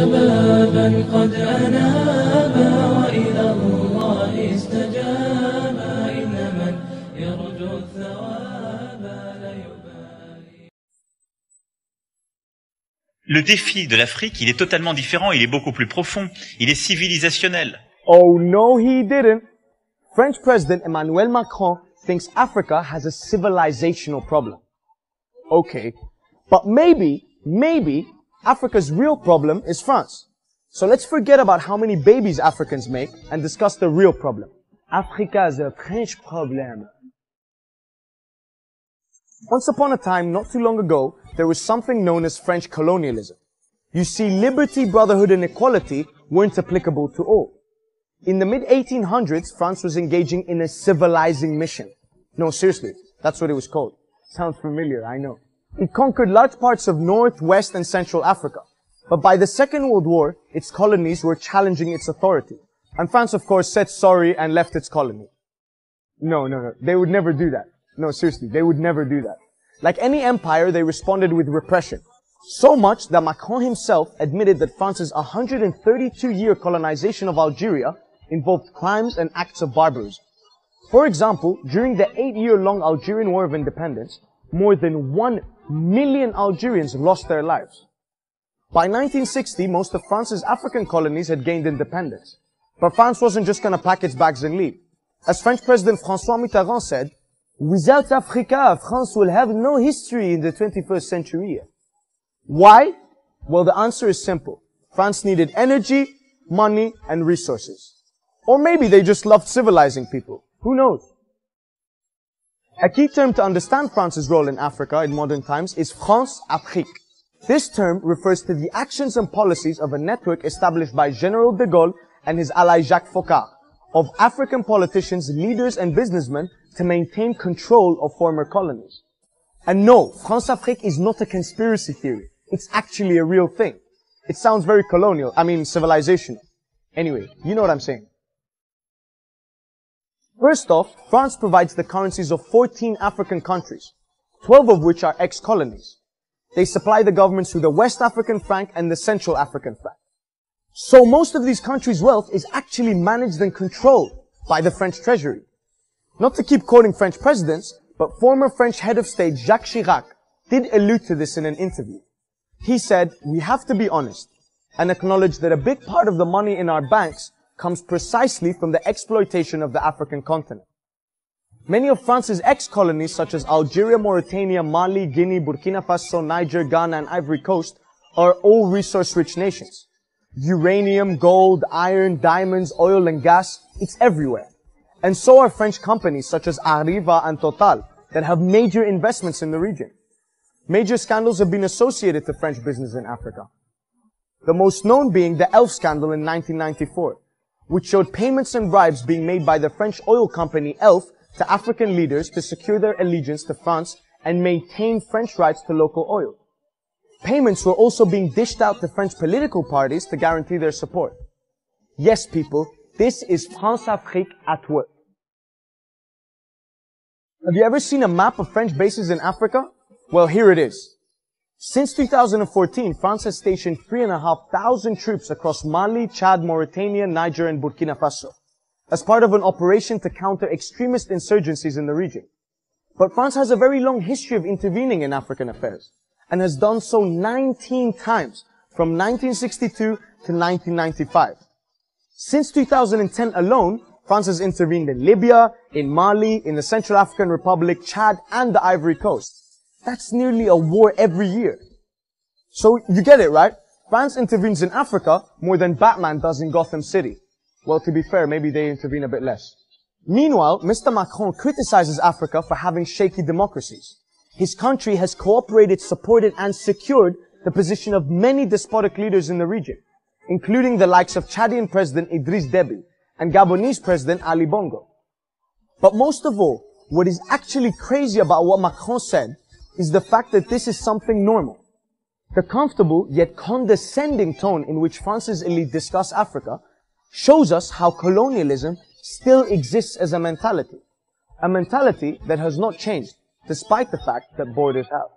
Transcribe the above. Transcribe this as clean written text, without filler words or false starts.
شبابا قد أنابا وإلى الله استجابا إن من يرجو الثواب لا يبالي. Le défi de l'Afrique, il est totalement différent, il est beaucoup plus profond, il est civilisationnel. Oh no, he didn't. French President Emmanuel Macron thinks Africa has a civilizational problem. Okay, but maybe Africa's real problem is France. So let's forget about how many babies Africans make and discuss the real problem. Africa is a French problem. Once upon a time, not too long ago, there was something known as French colonialism. You see, liberty, brotherhood, and equality weren't applicable to all. In the mid-1800s, France was engaging in a civilizing mission. No, seriously, that's what it was called. Sounds familiar, I know. It conquered large parts of North, West, and Central Africa. But by the Second World War, its colonies were challenging its authority. And France, of course, said sorry and left its colony. No, they would never do that. No, seriously, they would never do that. Like any empire, they responded with repression. So much that Macron himself admitted that France's 132-year colonization of Algeria involved crimes and acts of barbarism. For example, during the 8-year-long Algerian War of Independence, more than 1 million Algerians lost their lives. By 1960, most of France's African colonies had gained independence. But France wasn't just going to pack its bags and leave. As French President François Mitterrand said, "Without Africa, France will have no history in the 21st century." Why? Well, the answer is simple. France needed energy, money, and resources. Or maybe they just loved civilizing people. Who knows? A key term to understand France's role in Africa in modern times is France-Afrique. This term refers to the actions and policies of a network established by General de Gaulle and his ally Jacques Foccart of African politicians, leaders, and businessmen to maintain control of former colonies. And no, France-Afrique is not a conspiracy theory. It's actually a real thing. It sounds very colonial, civilizational. Anyway, you know what I'm saying. First off, France provides the currencies of 14 African countries, 12 of which are ex-colonies. They supply the governments through the West African franc and the Central African franc. So most of these countries' wealth is actually managed and controlled by the French treasury. Not to keep quoting French presidents, but former French head of state Jacques Chirac did allude to this in an interview. He said, "We have to be honest and acknowledge that a big part of the money in our banks comes precisely from the exploitation of the African continent." Many of France's ex-colonies such as Algeria, Mauritania, Mali, Guinea, Burkina Faso, Niger, Ghana, and Ivory Coast are all resource-rich nations. Uranium, gold, iron, diamonds, oil, and gas, it's everywhere. And so are French companies such as Arriva and Total that have major investments in the region. Major scandals have been associated to French business in Africa. The most known being the Elf scandal in 1994, which showed payments and bribes being made by the French oil company Elf to African leaders to secure their allegiance to France and maintain French rights to local oil. Payments were also being dished out to French political parties to guarantee their support. Yes, people, this is France-Afrique at work. Have you ever seen a map of French bases in Africa? Well, here it is. Since 2014, France has stationed 3,500 troops across Mali, Chad, Mauritania, Niger, and Burkina Faso as part of an operation to counter extremist insurgencies in the region. But France has a very long history of intervening in African affairs and has done so 19 times from 1962 to 1995. Since 2010 alone, France has intervened in Libya, in Mali, in the Central African Republic, Chad, and the Ivory Coast. That's nearly a war every year. So you get it, right? France intervenes in Africa more than Batman does in Gotham City. Well, to be fair, maybe they intervene a bit less. Meanwhile, Mr. Macron criticizes Africa for having shaky democracies. His country has cooperated, supported, and secured the position of many despotic leaders in the region, including the likes of Chadian President Idriss Déby and Gabonese President Ali Bongo. But most of all, what is actually crazy about what Macron said is the fact that this is something normal. The comfortable yet condescending tone in which France's elite discuss Africa shows us how colonialism still exists as a mentality that has not changed despite the fact that borders have.